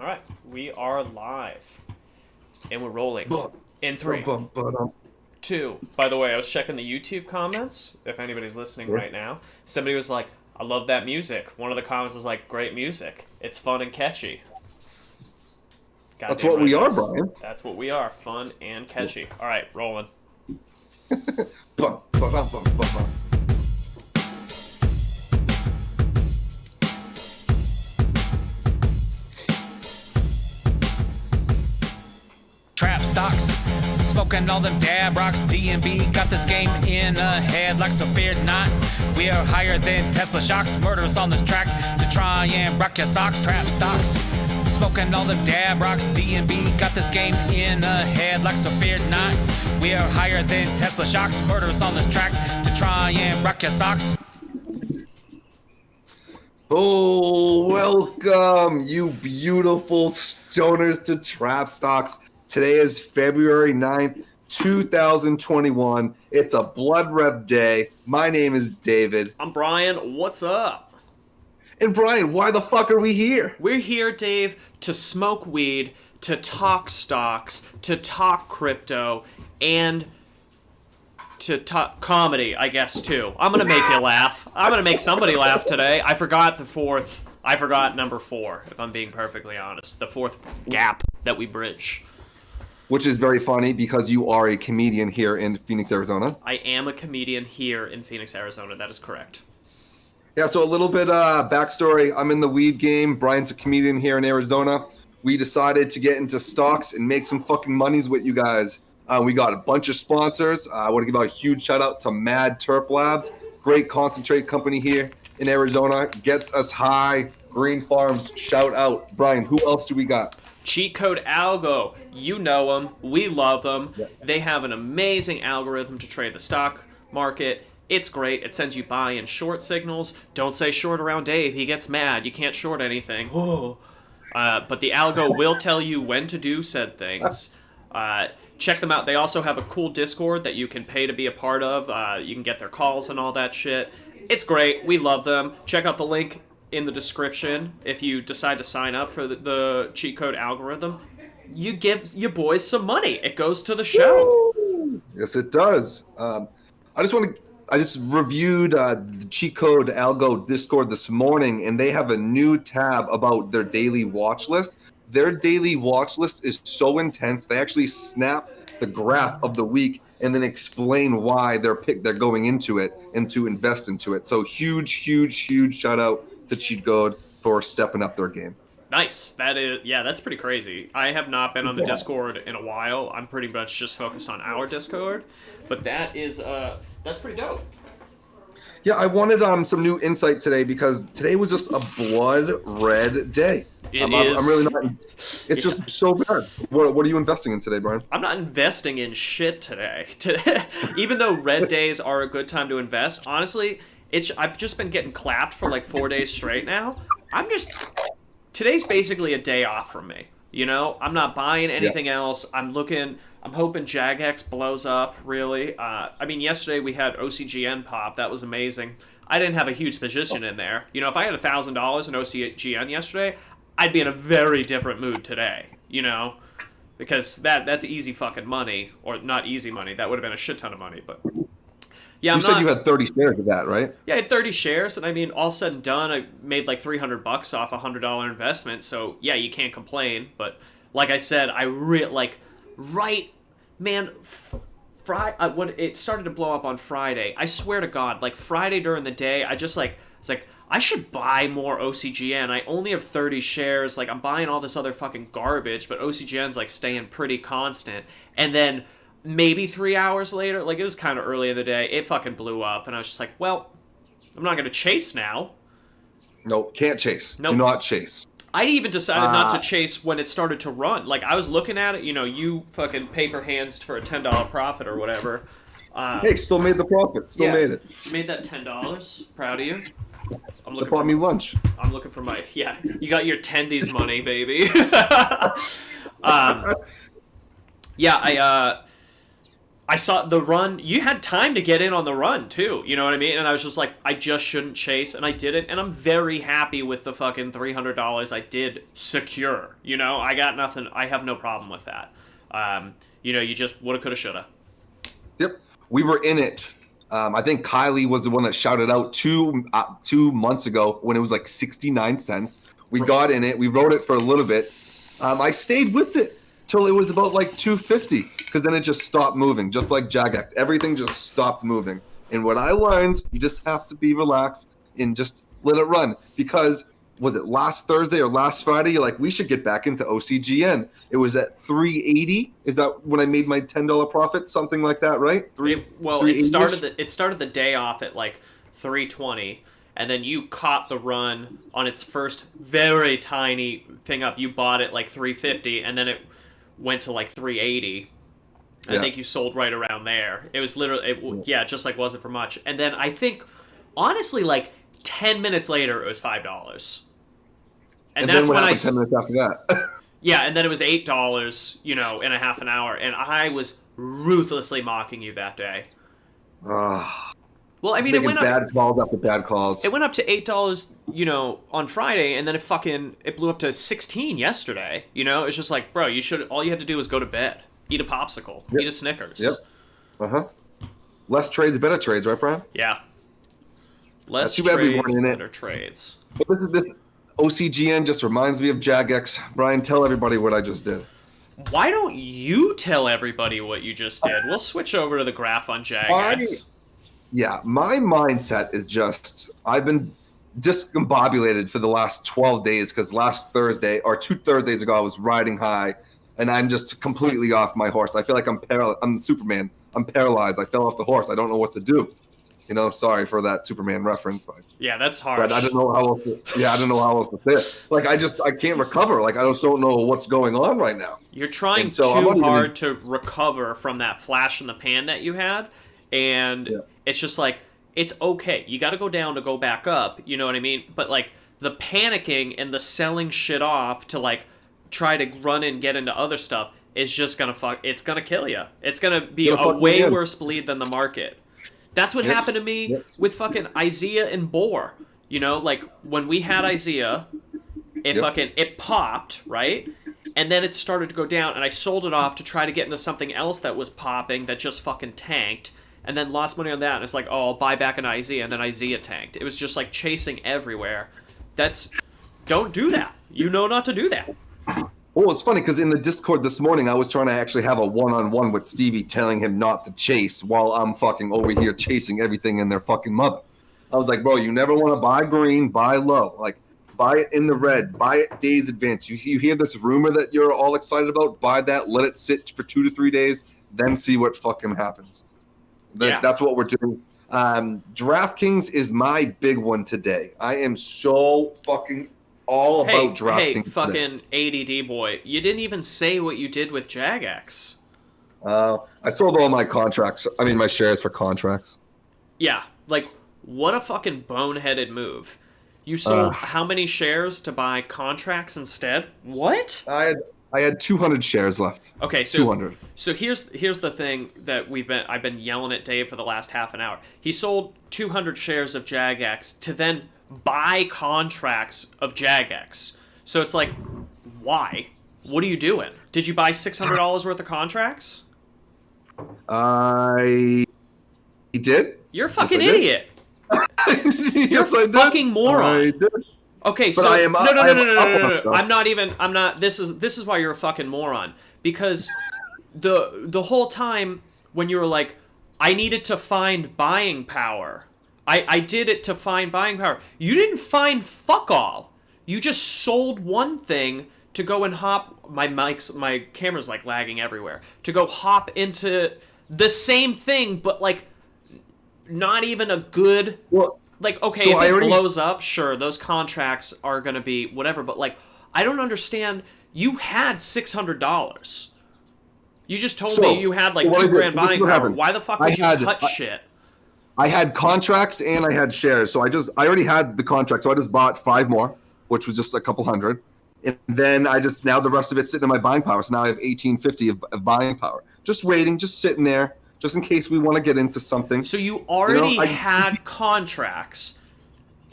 All right, we are live, and we're rolling in three, two. By the way, I was checking the YouTube comments. If anybody's listening right now, somebody was like, "I love that music." One of the comments was like, "Great music. It's fun and catchy." That's what we are, Brian. That's what we are. Fun and catchy. All right, rolling. Trap stocks, smoking all them dab rocks. DMB got this game in a headlock, so fear not. We are higher than Tesla shocks. Murders on this track to try and rock your socks. Trap stocks, smoking all them dab rocks. DMB got this game in a headlock, so fear not. We are higher than Tesla shocks. Murders on this track to try and rock your socks. Oh, welcome, you beautiful stoners, to Trap Stocks. Today is February 9th, 2021. It's a blood rev day. My name is David. I'm Brian. What's up? And Brian, why the fuck are we here? We're here, Dave, to smoke weed, to talk stocks, to talk crypto, and to talk comedy, I guess, too. I'm going to make you laugh. I'm going to make somebody laugh today. I forgot number 4, if I'm being perfectly honest. The fourth gap that we bridge. Which is very funny because you are a comedian here in Phoenix, Arizona. I am a comedian here in Phoenix, Arizona. That is correct. Yeah, so a little bit backstory. I'm in the weed game. Brian's a comedian here in Arizona. We decided to get into stocks and make some fucking monies with you guys. We got a bunch of sponsors. I want to give a huge shout out to Terp Labs. Great concentrate company here in Arizona. Gets us high. Green Farms, shout out. Brian, who else do we got? Cheat code Algo. You know them. We love them. Yeah. They have an amazing algorithm to trade the stock market. It's great. It sends you buy and short signals. Don't say short around Dave. He gets mad. You can't short anything. Whoa. But the algo will tell you when to do said things. Check them out. They also have a cool Discord that you can pay to be a part of. You can get their calls and all that shit. It's great. We love them. Check out the link in the description if you decide to sign up for the cheat code algorithm. You give your boys some money. It goes to the show. Woo! Yes, it does. I just reviewed the cheat code Algo Discord this morning, and they have a new tab about their daily watch list. Their daily watch list is so intense. They actually snap the graph of the week and then explain why they're going into it and to invest into it. So huge shout out to Cheat Code for stepping up their game. Nice. That's pretty crazy. I have not been on the Discord in a while. I'm pretty much just focused on our Discord, but that's pretty dope. Yeah, I wanted some new insight today because today was just a blood red day. I'm really not. It's just so bad. What are you investing in today, Brian? I'm not investing in shit today. Even though red days are a good time to invest, honestly, I've just been getting clapped for like 4 days straight now. Today's basically a day off from me. You know, I'm not buying anything else. I'm hoping JAGX blows up, really. I mean, yesterday we had OCGN pop. That was amazing. I didn't have a huge position in there. You know, if I had $1,000 in OCGN yesterday, I'd be in a very different mood today, you know? Because that's easy fucking money. Or not easy money. That would have been a shit ton of money, but... Yeah, you said you had 30 shares of that, right? Yeah, I had 30 shares, and I mean, all said and done, I made like $300 off a $100 investment, so yeah, you can't complain, but like I said, when it started to blow up on Friday, I swear to God, like Friday during the day, it's like, I should buy more OCGN. I only have 30 shares, like I'm buying all this other fucking garbage, but OCGN's like staying pretty constant, and then maybe 3 hours later, like it was kind of early in the day, it fucking blew up, and I was just like, well, I'm not going to chase now. No, can't chase. Nope. Do not chase. I even decided not to chase when it started to run. Like, I was looking at it, you fucking paper hands for a $10 profit or whatever. Hey, still made the profit. Made it. You made that $10. Proud of you. They bought me lunch. I'm looking for my... Yeah, you got your tendies money, baby. I saw the run. You had time to get in on the run too. You know what I mean? And I was just like, I just shouldn't chase, and I didn't. And I'm very happy with the fucking $300 I did secure. You know, I got nothing. I have no problem with that. You know, you just woulda, coulda, shoulda. Yep, we were in it. I think Kylie was the one that shouted out 2 months ago when it was like 69 cents. We got in it. We rode it for a little bit. I stayed with it till it was about like 250, because then it just stopped moving, just like JAGX. Everything just stopped moving. And what I learned, you just have to be relaxed and just let it run. Because was it last Thursday or last Friday? You're like, we should get back into OCGN. It was at 380. Is that when I made my $10 profit? Something like that, right? It started the day off at like 320. And then you caught the run on its first very tiny thing up. You bought it like 350, and then it went to like 380. I think you sold right around there. It was literally, just like wasn't for much. And then I think, honestly, like 10 minutes later, it was $5. And that's when I 10 minutes after that. Yeah, and then it was $8, you know, in a half an hour, and I was ruthlessly mocking you that day. Well, I mean, it went up bad calls after bad calls. It went up to $8, you know, on Friday, and then it blew up to 16 yesterday. You know, it's just like, bro, all you had to do was go to bed, eat a popsicle, eat a Snickers. Yep. Less trades, better trades, right, Brian? Yeah. Less trades, better trades. But this OCGN just reminds me of JAGX. Brian, tell everybody what I just did. Why don't you tell everybody what you just did? We'll switch over to the graph on JAGX. Yeah, my mindset is just, I've been discombobulated for the last 12 days because last Thursday, or 2 Thursdays ago, I was riding high, and I'm just completely off my horse. I feel like I'm Superman. I'm paralyzed. I fell off the horse. I don't know what to do. You know, sorry for that Superman reference, but yeah, that's hard. But I don't know how else. I don't know how else to say it. Like I can't recover. Like I just don't know what's going on right now. You're trying too hard to recover from that flash in the pan that you had, and it's just like, it's okay. You got to go down to go back up. You know what I mean? But like the panicking and the selling shit off to like try to run and get into other stuff is just gonna it's gonna kill you. It's gonna be a way worse bleed than the market. That's what happened to me with fucking IZEA and Bohr. You know, like when we had IZEA, it popped, right? And then it started to go down, and I sold it off to try to get into something else that was popping that just fucking tanked, and then lost money on that. And it's like, oh, I'll buy back an IZEA, and then IZEA tanked. It was just like chasing everywhere. Don't do that. You know not to do that. Well, it's funny because in the Discord this morning, I was trying to actually have a one-on-one with Stevie, telling him not to chase while I'm fucking over here chasing everything in their fucking mother. I was like, bro, you never want to buy green, buy low. Like, buy it in the red, buy it days advance. You hear this rumor that you're all excited about, buy that, let it sit for 2 to 3 days, then see what fucking happens. That's what we're doing. DraftKings is my big one today. I am so fucking all about DraftKings. Hey, fucking ADD boy. You didn't even say what you did with JAGX. I sold all my contracts. I mean, my shares for contracts. Yeah, like, what a fucking boneheaded move. You sold how many shares to buy contracts instead? What? I had 200 shares left. Okay, so 200. So here's the thing that I've been yelling at Dave for the last half an hour. He sold 200 shares of JAGX to then buy contracts of JAGX. So it's like, why? What are you doing? Did you buy $600 worth of contracts? I did. You're a fucking idiot. You're a fucking moron. I did. Okay, so no. I'm not. This is why you're a fucking moron. Because the whole time when you were like, I needed to find buying power. I did it to find buying power. You didn't find fuck all. You just sold one thing to go and hop. My camera's like lagging everywhere. To go hop into the same thing, but like not even a good. Well, like, okay, so if it blows up, sure, those contracts are gonna be whatever. But like, I don't understand. You had $600. You just told me you had like $2,000 buying power. Why the fuck would you cut shit? I had contracts and I had shares, so I already had the contract, so I just bought 5 more, which was just a couple hundred, and then now the rest of it's sitting in my buying power. So now I have 1850 of buying power, just waiting, just sitting there, just in case we want to get into something. So you already I had contracts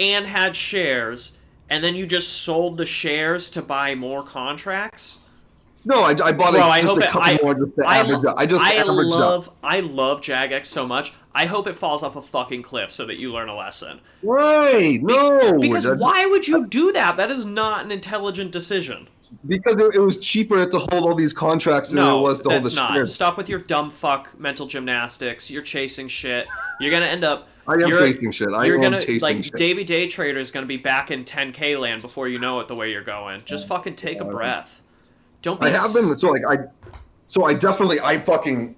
and had shares, and then you just sold the shares to buy more contracts? No, I bought Bro, just a couple more just to average out. I love JAGX so much. I hope it falls off a fucking cliff so that you learn a lesson. Right, no. Because why would you do that? That is not an intelligent decision. Because it was cheaper to hold all these contracts than it was to hold the not. shares. Stop with your dumb fuck mental gymnastics. You're chasing shit. You're gonna end up. I am chasing shit. You're gonna Davey Day Trader is gonna be back in 10K land before you know it. The way you're going, just fucking take a breath. Don't be. I have been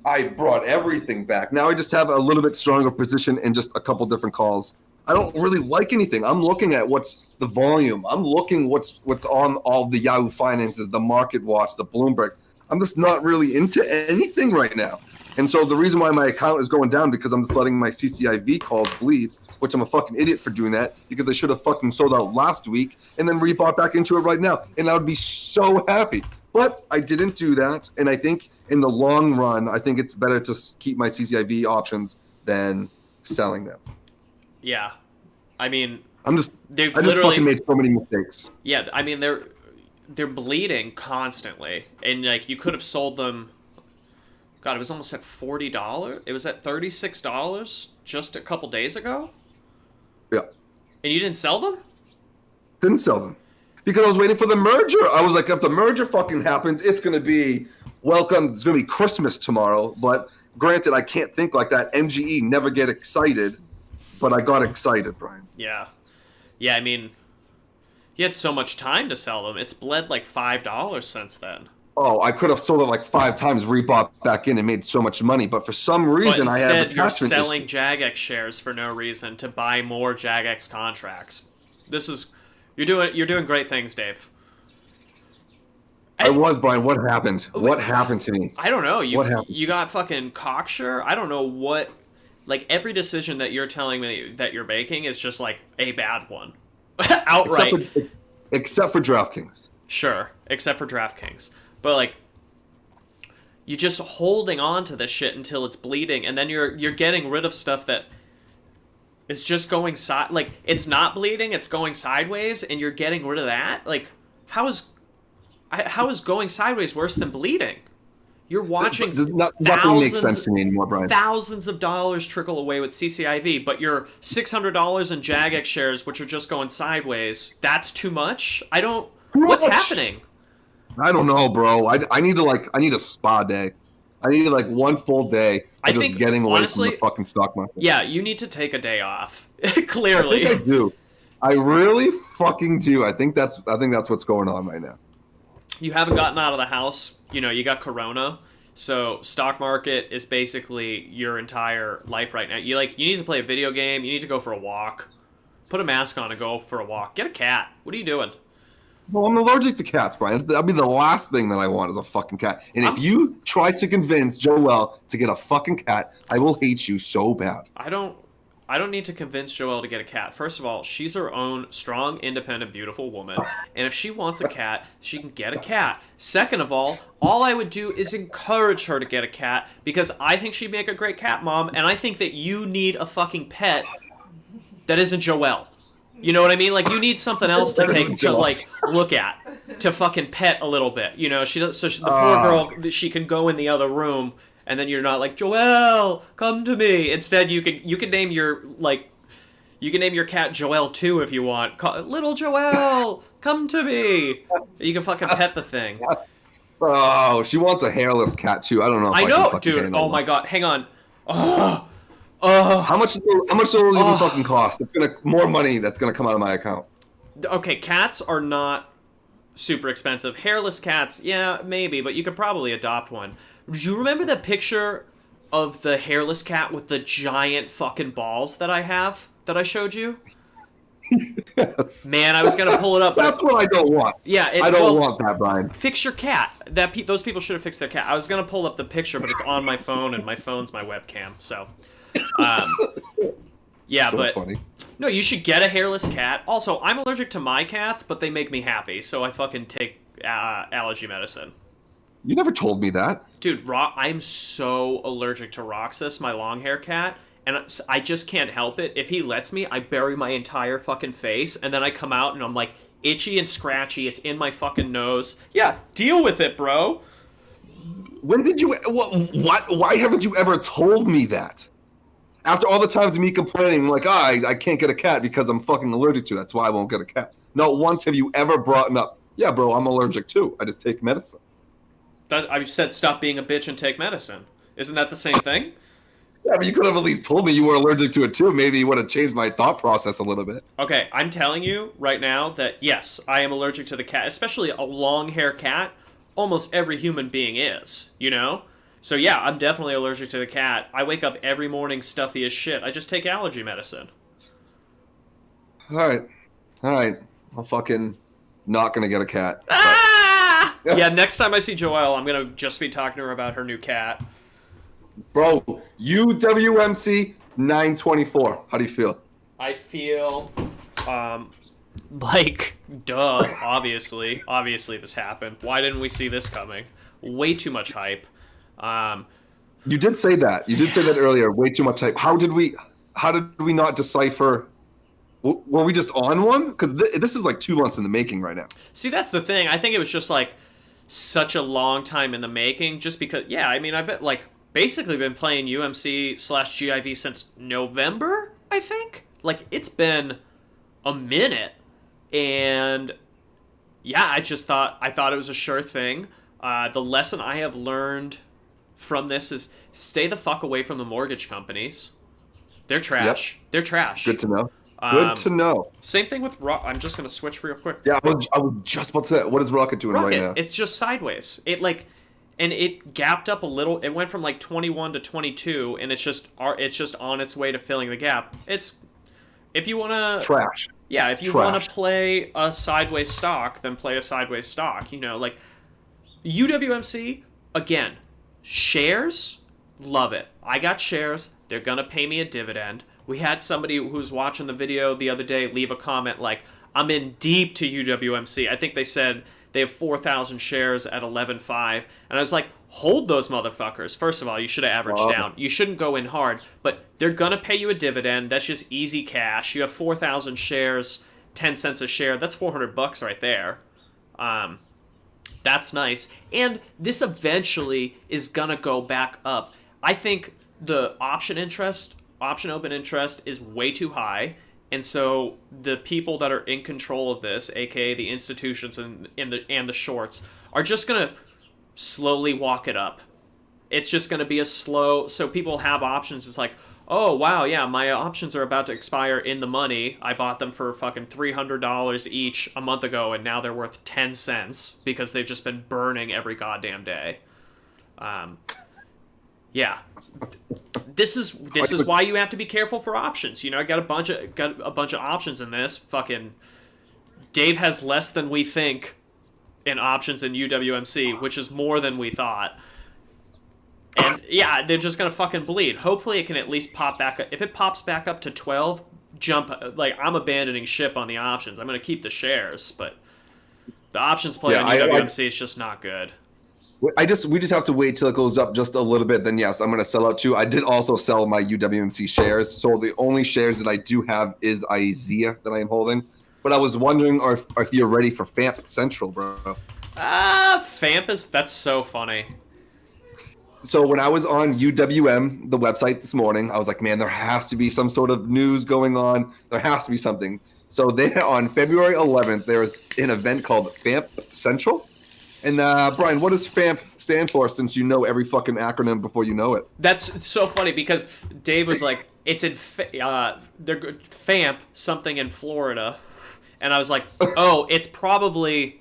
I brought everything back. Now I just have a little bit stronger position in just a couple different calls. I don't really like anything. I'm looking at what's the volume. I'm looking what's on all the Yahoo Finances, the Market Watch, the Bloomberg. I'm just not really into anything right now. And so the reason why my account is going down because I'm just letting my CCIV calls bleed, which I'm a fucking idiot for doing that because I should have fucking sold out last week and then rebought back into it right now. And I would be so happy. But I didn't do that. And I think in the long run, I think it's better to keep my CCIV options than selling them. Yeah. I mean, I just fucking made so many mistakes. Yeah, I mean they're bleeding constantly, and like you could have sold them. God, it was almost at $40. It was at $36 just a couple days ago. Yeah. And you didn't sell them? Didn't sell them because I was waiting for the merger. I was like, if the merger fucking happens, it's gonna be welcome. It's gonna be Christmas tomorrow. But granted, I can't think like that. MGE never get excited. But I got excited, Brian. Yeah. Yeah, I mean, you had so much time to sell them. It's bled like $5 since then. Oh, I could have sold it like 5 times, rebought back in, and made so much money. But for some reason, I have attachment you're selling JAGX shares for no reason to buy more JAGX contracts. You're doing great things, Dave. I was, Brian. What happened? What happened to me? I don't know. What happened? You got fucking cocksure? I don't know what... Like, every decision that you're telling me that you're making is just, like, a bad one. Outright. Except for DraftKings. Sure, except for DraftKings. But, like, you're just holding on to this shit until it's bleeding, and then you're getting rid of stuff that is just going like, it's not bleeding, it's going sideways, and you're getting rid of that? Like, how is going sideways worse than bleeding? You're watching nothing makes sense to me anymore, Brian. Thousands of dollars trickle away with CCIV, but your $600 in JAGX shares, which are just going sideways, that's too much? What's happening? I don't know, bro. I need a spa day. I need like one full day of just getting away from the fucking stock market. Yeah, you need to take a day off. Clearly. I do. I really fucking do. I think that's what's going on right now. You haven't gotten out of the house. You know, you got Corona. So stock market is basically your entire life right now. You need to play a video game. You need to go for a walk. Put a mask on and go for a walk. Get a cat. What are you doing? Well, I'm allergic to cats, Brian. That'd be the last thing that I want is a fucking cat. And if you try to convince Joelle to get a fucking cat, I will hate you so bad. I don't need to convince Joelle to get a cat. First of all, she's her own strong, independent, beautiful woman. And if she wants a cat, she can get a cat. Second of all I would do is encourage her to get a cat because I think she'd make a great cat mom, and I think that you need a fucking pet that isn't Joelle. You know what I mean? Like, you need something else to look at, to fucking pet a little bit. You know, the poor girl, she can go in the other room, and then you're not like, Joelle, come to me. Instead, you can name your cat Joelle too if you want. Little Joelle, come to me. You can fucking pet the thing. Oh, she wants a hairless cat too. I don't know. I know, dude. Oh my god, hang on. How much will it even fucking cost? It's more money that's gonna come out of my account. Okay, cats are not super expensive. Hairless cats, yeah, maybe, but you could probably adopt one. Do you remember the picture of the hairless cat with the giant fucking balls that I showed you? Yes. Man, I was gonna pull it up. But that's what I don't want. Yeah, I don't want that, Brian. Fix your cat. Those people should have fixed their cat. I was gonna pull up the picture, but it's on my phone, and my phone's my webcam. So, yeah, so but funny. No, you should get a hairless cat. Also, I'm allergic to my cats, but they make me happy, so I fucking take allergy medicine. You never told me that. Dude, I'm so allergic to Roxas, my long hair cat, and I just can't help it. If he lets me, I bury my entire fucking face, and then I come out and I'm like itchy and scratchy. It's in my fucking nose. Yeah, deal with it, bro. When did you? What? Why haven't you ever told me that? After all the times of me complaining, like, I can't get a cat because I'm fucking allergic to it. That's why I won't get a cat. Not once have you ever brought up, yeah, bro, I'm allergic too. I just take medicine. I said stop being a bitch and take medicine. Isn't that the same thing? Yeah, but you could have at least told me you were allergic to it too. Maybe you would have changed my thought process a little bit. Okay, I'm telling you right now that yes, I am allergic to the cat, especially a long hair cat. Almost every human being is, you know? So yeah, I'm definitely allergic to the cat. I wake up every morning stuffy as shit. I just take allergy medicine. All right. I'm fucking not gonna get a cat. Ah! Yeah, next time I see Joelle, I'm gonna just be talking to her about her new cat. Bro, UWMC 924. How do you feel? I feel, like, duh, obviously. Obviously this happened. Why didn't we see this coming? Way too much hype. You did say that. You did say that earlier. Way too much hype. How did we not decipher? Were we just on one? Because this is like 2 months in the making right now. See, that's the thing. I think it was just like such a long time in the making. Just because, yeah, I mean, I've been like basically been playing UMC/GIV since November. I think like it's been a minute, and yeah, I thought it was a sure thing. The lesson I have learned from this is stay the fuck away from the mortgage companies. They're trash. Yep. They're trash. Good to know. Good to know. Same thing with I'm just going to switch real quick. Yeah, I was just about to say, what is Rocket doing right now? It's just sideways. And it gapped up a little. It went from like 21 to 22, and it's just on its way to filling the gap. If you want to trash. Yeah, if you want to play a sideways stock, then play a sideways stock. You know, like UWMC again. Shares, love it. I got shares. They're going to pay me a dividend. We had somebody who was watching the video the other day leave a comment like, I'm in deep to UWMC. I think they said they have 4,000 shares at 11.5. And I was like, hold those motherfuckers. First of all, you should have averaged down. You shouldn't go in hard. But they're going to pay you a dividend. That's just easy cash. You have 4,000 shares, 10 cents a share. That's $400 right there. That's nice. And this eventually is going to go back up. I think the option open interest is way too high. And so the people that are in control of this, aka the institutions and the shorts, are just going to slowly walk it up. It's just going to be a slow, so people have options. It's like, oh, wow, yeah, my options are about to expire in the money. I bought them for fucking $300 each a month ago, and now they're worth 10 cents because they've just been burning every goddamn day. Yeah. This is why you have to be careful for options. You know, I got a bunch of options in this. Fucking Dave has less than we think in options in UWMC, which is more than we thought. And yeah, they're just gonna fucking bleed. Hopefully it can at least pop back up. If it pops back up to 12, jump. Like, I'm abandoning ship on the options. I'm gonna keep the shares, but the options play on UWMC is just not good. We just have to wait till it goes up just a little bit. Then yes, I'm gonna sell out too. I did also sell my UWMC shares, so the only shares that I do have is IZEA that I am holding. But I was wondering if you're ready for FAMP Central, bro. FAMP that's so funny. So when I was on UWM, the website this morning, I was like, man, there has to be some sort of news going on. There has to be something. So on February 11th, there was an event called FAMP Central. And Brian, what does FAMP stand for, since you know every fucking acronym before you know it? That's so funny because Dave was like, it's in FAMP, something in Florida. And I was like, oh, it's probably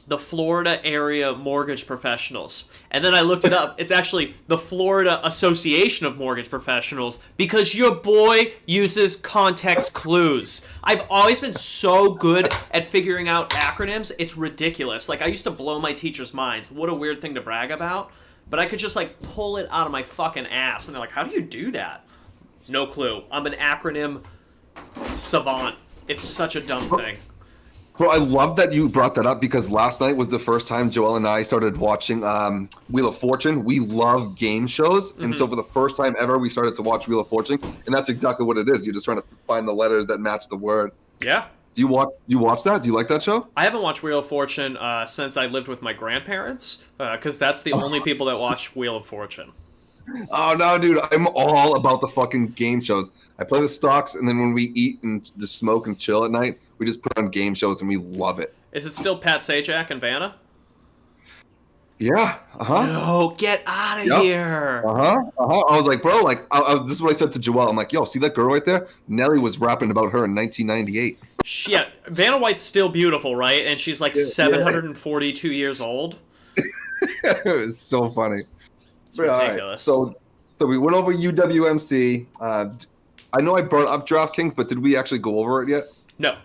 the Florida Area Mortgage Professionals. And then I looked it up. It's actually the Florida Association of Mortgage Professionals, because your boy uses context clues. I've always been so good at figuring out acronyms. It's ridiculous. Like, I used to blow my teachers' minds. What a weird thing to brag about. But I could just, like, pull it out of my fucking ass. And they're like, how do you do that? No clue. I'm an acronym savant. It's such a dumb thing. Bro, I love that you brought that up because last night was the first time Joel and I started watching Wheel of Fortune. We love game shows. And so for the first time ever, we started to watch Wheel of Fortune. And that's exactly what it is. You're just trying to find the letters that match the word. Yeah. Do you watch that? Do you like that show? I haven't watched Wheel of Fortune since I lived with my grandparents, because that's the only people that watch Wheel of Fortune. Oh, no, dude. I'm all about the fucking game shows. I play the stocks, and then when we eat and just smoke and chill at night, we just put on game shows, and we love it. Is it still Pat Sajak and Vanna? Yeah. Uh-huh. No, get out of here. I was like, bro, this is what I said to Joel. I'm like, yo, see that girl right there? Nelly was rapping about her in 1998. Yeah, Vanna White's still beautiful, right? And she's like 742 years old. It was so funny. It's ridiculous. Right. So we went over UWMC. I know I brought up DraftKings, but did we actually go over it yet? No.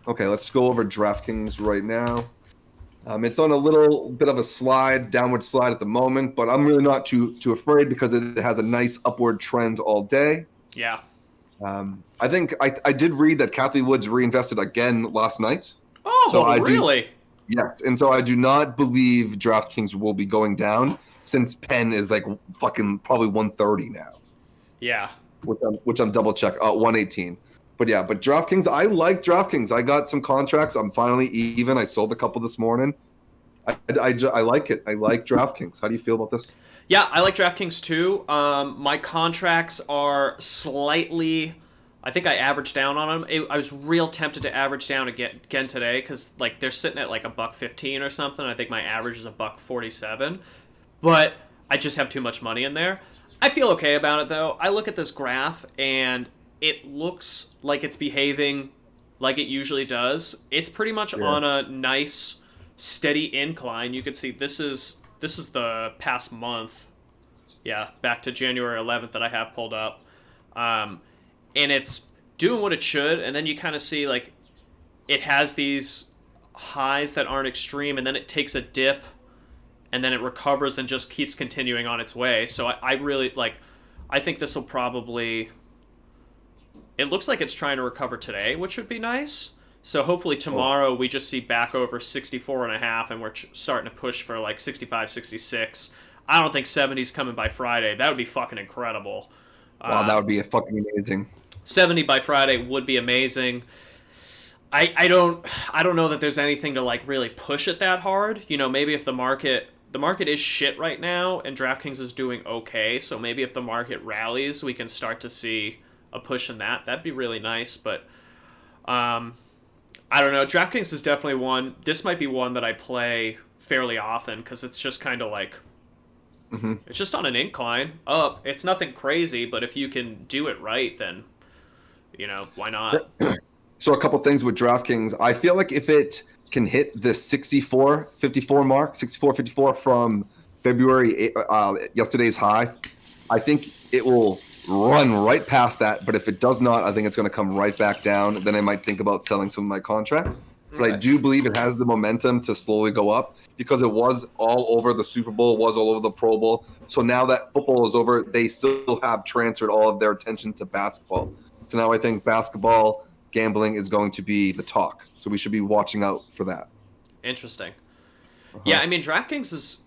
Okay, let's go over DraftKings right now. It's on a little bit of a downward slide at the moment, but I'm really not too afraid because it has a nice upward trend all day. Yeah. I think I did read that Kathy Woods reinvested again last night. Oh, so really? Yes, and so I do not believe DraftKings will be going down since Penn is like fucking probably 130 now. Yeah. Which I'm double check 118. But yeah, but DraftKings, I like DraftKings. I got some contracts. I'm finally even. I sold a couple this morning. I like it. I like DraftKings. How do you feel about this? Yeah, I like DraftKings too. My contracts are slightly. I think I averaged down on them. I was real tempted to average down again today because like they're sitting at like $1.15 or something. I think my average is $1.47, but I just have too much money in there. I feel okay about it though. I look at this graph and it looks like it's behaving like it usually does. It's pretty much on a nice, steady incline. You can see this is the past month. Yeah, back to January 11th that I have pulled up. And it's doing what it should, and then you kind of see, like, it has these highs that aren't extreme, and then it takes a dip, and then it recovers and just keeps continuing on its way. So I really, like, I think this will probably... It looks like it's trying to recover today, which would be nice. So hopefully tomorrow we just see back over 64.5 and we're starting to push for like 65, 66. I don't think 70's coming by Friday. That would be fucking incredible. Wow, that would be fucking amazing. 70 by Friday would be amazing. I don't know that there's anything to like really push it that hard. You know, maybe if the market is shit right now and DraftKings is doing okay, so maybe if the market rallies, we can start to see a push in that. That'd be really nice, but I don't know. DraftKings is definitely one. This might be one that I play fairly often because it's just kind of like it's just on an incline up. It's nothing crazy, but if you can do it right, then you know, why not? So a couple things with DraftKings. I feel like if it can hit the 64.54 mark, 64.54 from February yesterday's high, I think it will run right past that. But if it does not, I think it's going to come right back down. Then I might think about selling some of my contracts. But I do believe it has the momentum to slowly go up because it was all over the Super Bowl, was all over the Pro Bowl. So now that football is over, they still have transferred all of their attention to basketball. So now I think basketball gambling is going to be the talk. So we should be watching out for that. Interesting. Yeah, I mean, DraftKings is...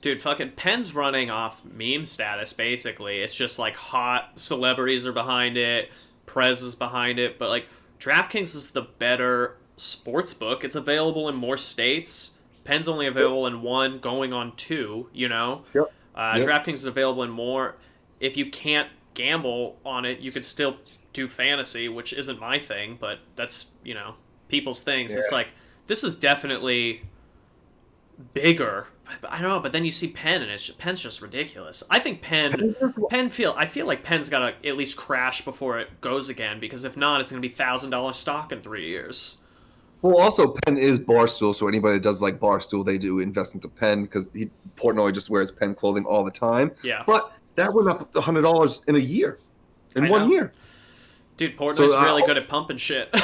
Dude, fucking Penn's running off meme status, basically. It's just, like, hot celebrities are behind it, Prez is behind it, but, like, DraftKings is the better sports book. It's available in more states. Penn's only available in one, going on two, you know? Yep. DraftKings is available in more. If you can't gamble on it, you could still do fantasy, which isn't my thing, but that's, you know, people's things. It's like, this is definitely bigger. I don't know, but then you see Penn, and Penn's just ridiculous. I think I feel like Penn's got to at least crash before it goes again, because if not, it's going to be $1,000 stock in 3 years. Well, also, Penn is Barstool, so anybody that does like Barstool, they do invest into Penn because Portnoy just wears Penn clothing all the time. Yeah. But that went up $100 in a year, in 1 year. Dude, Portnoy's really good at pumping shit.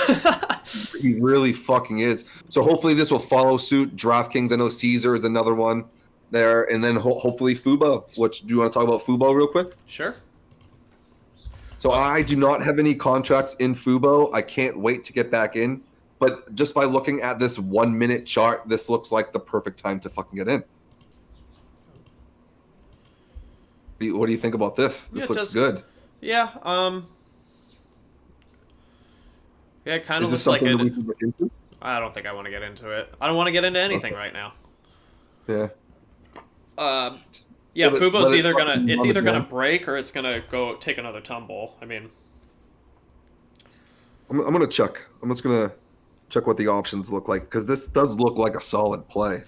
He really fucking is. So hopefully this will follow suit. DraftKings, I know Caesar is another one there. And then hopefully Fubo. Do you want to talk about Fubo real quick? Sure. So I do not have any contracts in Fubo. I can't wait to get back in. But just by looking at this 1 minute chart, this looks like the perfect time to fucking get in. What do you think about this? This looks good. Yeah. Yeah, it kind of Is this looks like something it. that we should look into? I don't think I want to get into it. I don't want to get into anything right now. Yeah. Yeah, But Fubo's it's either fucking gonna break or it's gonna go take another tumble. I mean, I'm gonna check. I'm just gonna check what the options look like because this does look like a solid play.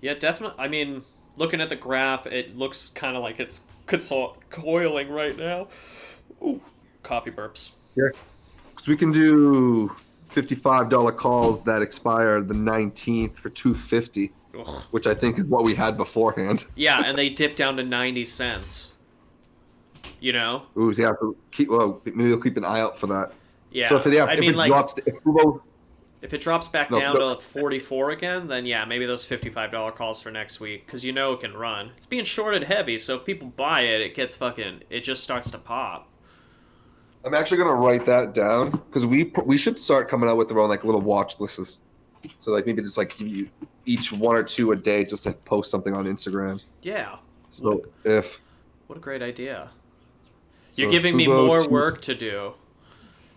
yeah, definitely. I mean, looking at the graph, it looks kind of like it's coiling right now. Ooh, coffee burps. Yeah. Because we can do $55 calls that expire the 19th for $250, which I think is what we had beforehand. Yeah, and they dip down to 90 cents. You know? Ooh, yeah. Maybe we'll keep an eye out for that. Yeah. So if it drops back down to 44 again, then yeah, maybe those $55 calls for next week, because you know it can run. It's being shorted heavy, so if people buy it, it just starts to pop. I'm actually gonna write that down because we should start coming out with our own like little watch lists. So like maybe just like give you each 1 or 2 a day just to post something on Instagram. Yeah. So What a great idea. You're giving me more work to do.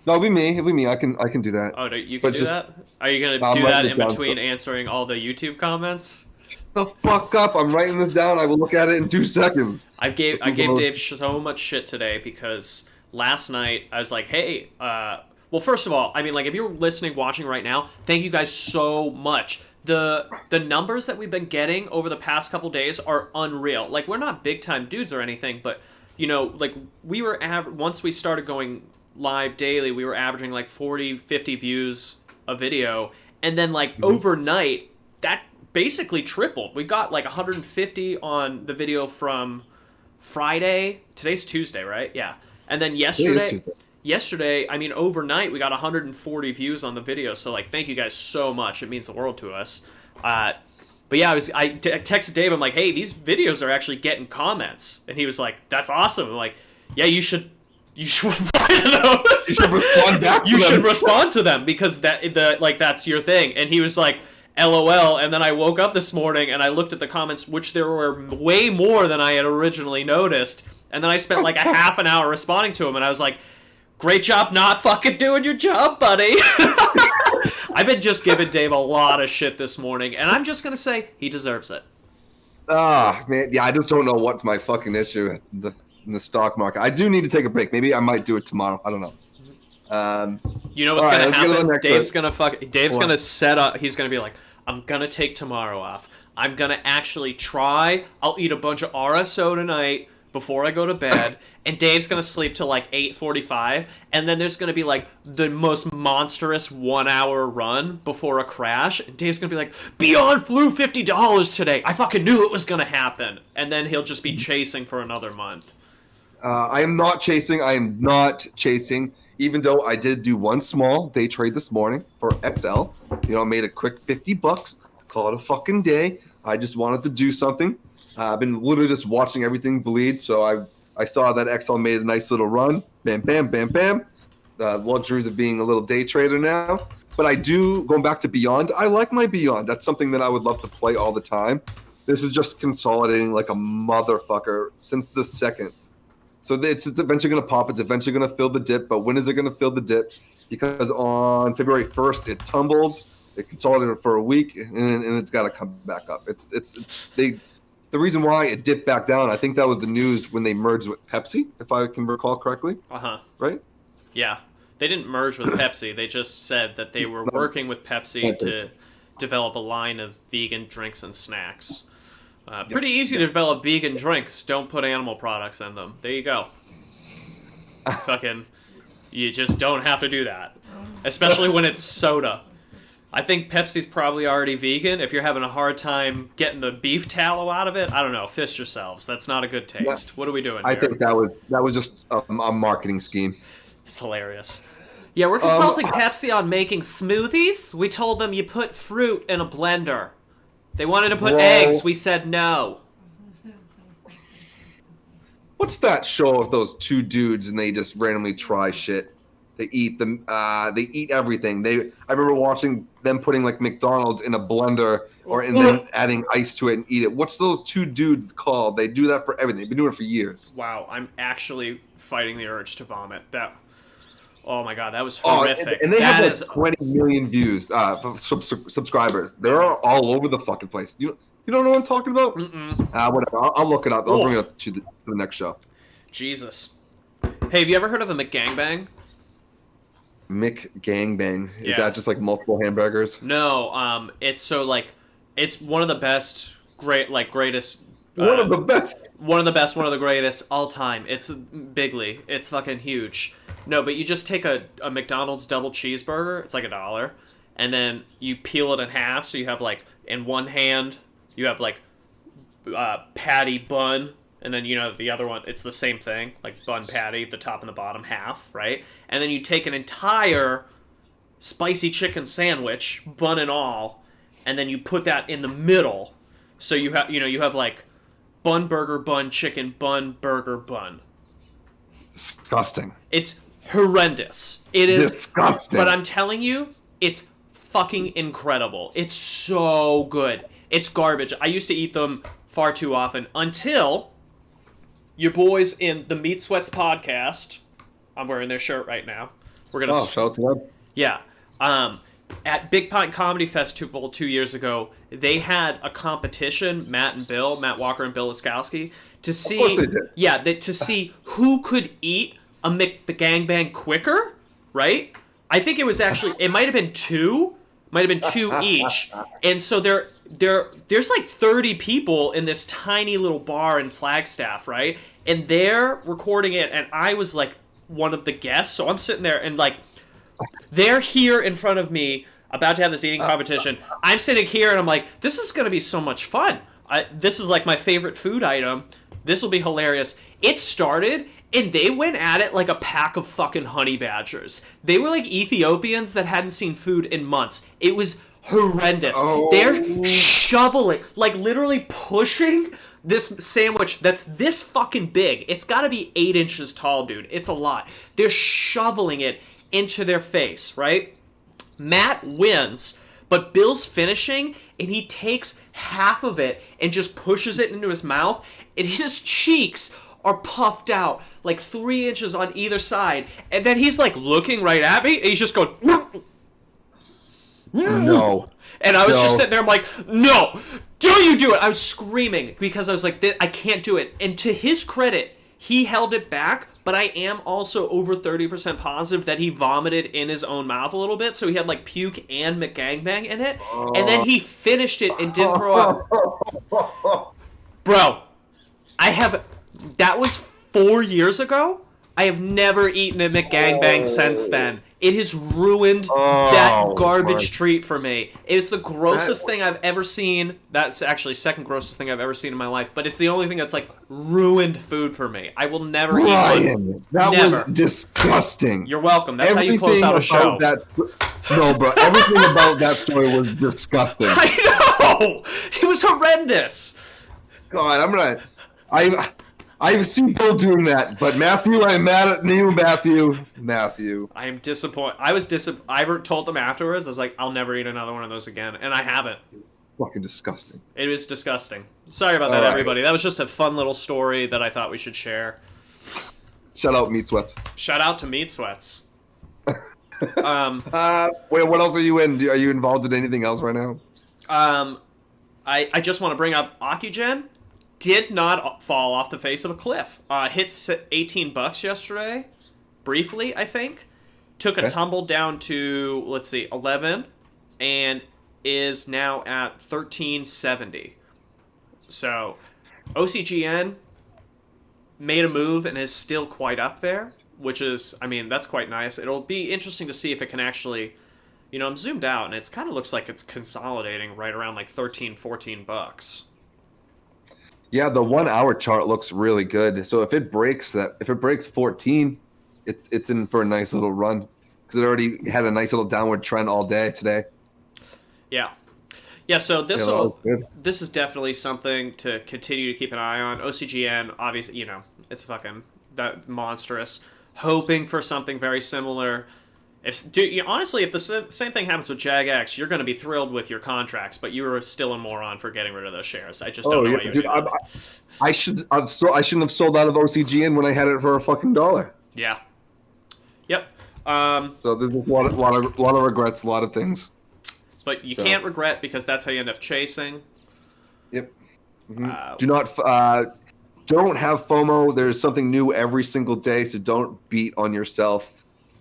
No, it'll be me. I can do that. Oh, you can do that? Are you gonna do that in between answering all the YouTube comments? The fuck up! I'm writing this down. I will look at it in 2 seconds. I gave Dave so much shit today because last night I was like, hey, well, first of all, I mean, like, if you're listening, watching right now, thank you guys so much. The numbers that we've been getting over the past couple days are unreal. Like, we're not big time dudes or anything, but you know, like we were once we started going live daily, we were averaging like 40, 50 views a video, and then like overnight that basically tripled. We got like 150 on the video from Friday. Today's Tuesday, right? Yeah. And then yesterday, I mean, overnight, we got 140 views on the video. So, like, thank you guys so much. It means the world to us. But yeah, I texted Dave. I'm like, hey, these videos are actually getting comments. And he was like, that's awesome. I'm like, yeah, you should reply to those. You should respond back to You them. should respond to them because that's your thing. And he was like, LOL. And then I woke up this morning and I looked at the comments, which there were way more than I had originally noticed. And then I spent like a half an hour responding to him, and I was like, great job not fucking doing your job, buddy. I've been just giving Dave a lot of shit this morning, and I'm just going to say he deserves it. Ah, man. Yeah, I just don't know what's my fucking issue in the stock market. I do need to take a break. Maybe I might do it tomorrow. I don't know. You know what's going to happen? Dave's going to set up. He's going to be like, I'm going to take tomorrow off. I'm going to actually try. I'll eat a bunch of RSO tonight before I go to bed, and Dave's gonna sleep till like 8:45, and then there's gonna be like the most monstrous 1 hour run before a crash, and Dave's gonna be like, Beyond flew $50 today, I fucking knew it was gonna happen, and then he'll just be chasing for another month. I am not chasing, even though I did do one small day trade this morning for XL. You know, I made a quick $50, call it a fucking day. I just wanted to do something. I've been literally just watching everything bleed, so I saw that XL made a nice little run. Bam, bam, bam, bam. The luxuries of being a little day trader now. But I do, going back to Beyond, I like my Beyond. That's something that I would love to play all the time. This is just consolidating like a motherfucker since the second. So it's eventually going to pop. It's eventually going to fill the dip. But when is it going to fill the dip? Because on February 1st, it tumbled. It consolidated for a week, and it's got to come back up. The reason why it dipped back down, I think that was the news when they merged with Pepsi, if I can recall correctly. Right? Yeah. They didn't merge with Pepsi. They just said that they were working with Pepsi to develop a line of vegan drinks and snacks. Pretty easy to develop vegan drinks. Don't put animal products in them. There you go. Fucking, you just don't have to do that. Especially when it's soda. I think Pepsi's probably already vegan. If you're having a hard time getting the beef tallow out of it, I don't know. Fist yourselves. That's not a good taste. What are we doing here? I think that was just a marketing scheme. It's hilarious. Yeah, we're consulting Pepsi on making smoothies. We told them you put fruit in a blender. They wanted to put eggs. We said no. What's that show of those two dudes and they just randomly try shit? They eat them. They eat everything. I remember watching them putting like McDonald's in a blender and then adding ice to it and eat it. What's those two dudes called? They do that for everything. They've been doing it for years. Wow, I'm actually fighting the urge to vomit. Oh my god, that was horrific. And they have like 20 million views, subscribers. They're all over the fucking place. You don't know what I'm talking about? Whatever. I'll look it up. I'll bring it up to the next show. Jesus. Hey, have you ever heard of a McGangbang? McGangbang. Is that just like multiple hamburgers? No, it's one of the best, greatest. One of the best. One of the best, one of the greatest all time. It's bigly. It's fucking huge. No, but you just take a McDonald's double cheeseburger. It's like $1, and then you peel it in half. So you have like in one hand you have like patty bun, and then the other one it's the same thing, like bun patty, the top and the bottom half, right? And then you take an entire spicy chicken sandwich, bun and all, and then you put that in the middle. So you have like bun burger bun chicken bun burger bun. Disgusting. It's horrendous. It is disgusting. But I'm telling you, it's fucking incredible. It's so good. It's garbage. I used to eat them far too often until your boys in the Meat Sweats podcast. I'm wearing their shirt right now. We're gonna. Oh, shout out to them. Yeah. At Big Pine Comedy Festival 2 years ago, they had a competition. Matt Walker and Bill Laskowski, to see. Of course they did. Yeah, to see who could eat a McGangbang quicker. Right. I think it was actually. It might have been two. Might have been two each. And so there's like 30 people in this tiny little bar in Flagstaff, right? And they're recording it, and I was like one of the guests, so I'm sitting there and like they're here in front of me about to have this eating competition. I'm sitting here and I'm like, this is gonna be so much fun. This is like my favorite food item. This will be hilarious. It started and they went at it like a pack of fucking honey badgers. They were like Ethiopians that hadn't seen food in months. It was horrendous. Oh. They're shoveling, like literally pushing this sandwich that's this fucking big. It's got to be 8 inches tall, dude. It's a lot. They're shoveling it into their face, right? Matt wins, but Bill's finishing, and he takes half of it and just pushes it into his mouth, and his cheeks are puffed out like 3 inches on either side, and then he's like looking right at me, and he's just going, no. And I was just sitting there, I'm like, no, do you do it? I was screaming because I was like, I can't do it. And to his credit, he held it back, but I am also over 30% positive that he vomited in his own mouth a little bit, so he had like puke and McGangbang in it, and then he finished it and didn't throw up. Bro, that was 4 years ago. I have never eaten a McGangbang since then. It has ruined that garbage treat for me. It's the grossest thing I've ever seen. That's actually second grossest thing I've ever seen in my life. But it's the only thing that's like ruined food for me. I will never eat one. That was disgusting. You're welcome. That's how you close out a show. No, bro. Everything about that story was disgusting. I know. It was horrendous. God, I've seen Bill doing that, but Matthew, I'm mad at you, Matthew. I am disappointed. I told them afterwards, I was like, I'll never eat another one of those again, and I haven't. Fucking disgusting. It was disgusting. Sorry about that, everybody. That was just a fun little story that I thought we should share. Shout out Meat Sweats. Shout out to Meat Sweats. Wait, what else are you in? Are you involved in anything else right now? I just want to bring up Ocugen. Did not fall off the face of a cliff. Hit $18 yesterday, briefly, I think. Took a tumble down to, 11, and is now at 1370. So, OCGN made a move and is still quite up there, which is, that's quite nice. It'll be interesting to see if it can actually, I'm zoomed out, and it kind of looks like it's consolidating right around like $13-14. Yeah, the 1 hour chart looks really good. So if it breaks 14, it's in for a nice little run because it already had a nice little downward trend all day today. Yeah. Yeah, so this is definitely something to continue to keep an eye on. OCGN, obviously, it's fucking that monstrous. hoping for something very similar. Honestly, if the same thing happens with JAGX, you're going to be thrilled with your contracts, but you were still a moron for getting rid of those shares. I just don't know why you would do that. I shouldn't have sold out of OCGN when I had it for a fucking $1. Yeah. Yep. So there's a lot of regrets, a lot of things. But you can't regret, because that's how you end up chasing. Yep. Mm-hmm. Don't have FOMO. There's something new every single day, so don't beat on yourself.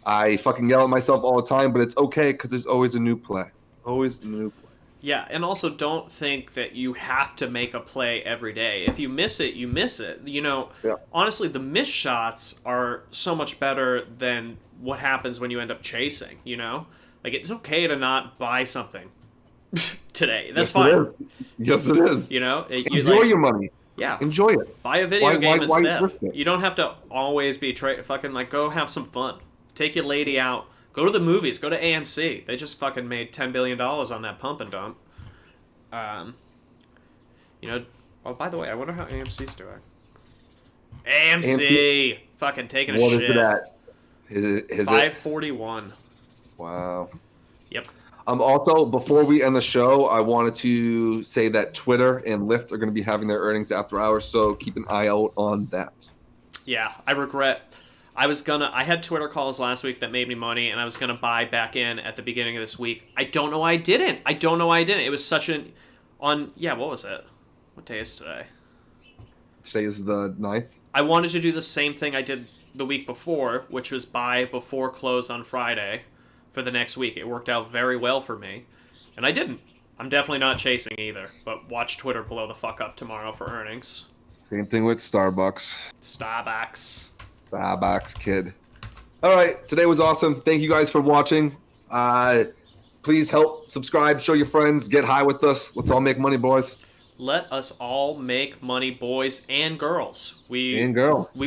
I fucking yell at myself all the time, but it's okay because there's always a new play. Always a new play. Yeah, and also don't think that you have to make a play every day. If you miss it, you miss it. Honestly, the missed shots are so much better than what happens when you end up chasing, Like, it's okay to not buy something today. That's fine. Yes, it is. Enjoy your money. Yeah. Enjoy it. Buy a video game instead. You don't have to always be fucking, like, go have some fun. Take your lady out. Go to the movies. Go to AMC. They just fucking made $10 billion on that pump and dump. Oh, by the way, I wonder how AMC's doing. AMC! Fucking taking a shit. What is it at? Is 541. Wow. Yep. Also, before we end the show, I wanted to say that Twitter and Lyft are going to be having their earnings after hours, so keep an eye out on that. Yeah, I regret. I had Twitter calls last week that made me money, and I was going to buy back in at the beginning of this week. I don't know why I didn't. It was such what was it? What day is today? Today is the 9th. I wanted to do the same thing I did the week before, which was buy before close on Friday for the next week. It worked out very well for me, and I didn't. I'm definitely not chasing either, but watch Twitter blow the fuck up tomorrow for earnings. Same thing with Starbucks. Starbucks, kid. All right, today was awesome. Thank you guys for watching. Please help subscribe, show your friends, get high with us. Let's all make money, boys. Let us all make money, boys and girls. We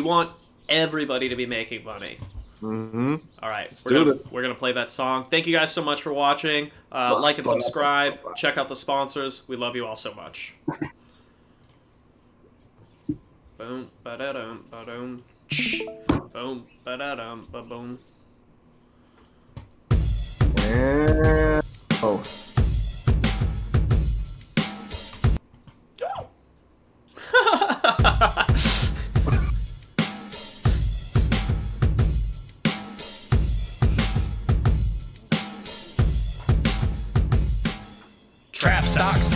want everybody to be making money. Mm-hmm. All right, we're gonna play that song. Thank you guys so much for watching. Like and subscribe. Check out the sponsors. We love you all so much. Boom, ba-da-dum, ba-dum. Boom, ba-da-dum, ba-boom. And... Oh. Trap stocks,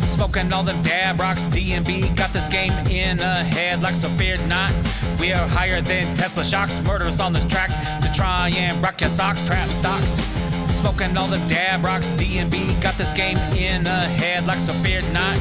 smoking all them dab rocks. DMB got this game in a head like so feared not. We are higher than Tesla shocks. Murderers on this track to try and rock your socks. Trap stocks, smoking all them dab rocks. DMB got this game in a head like so feared not.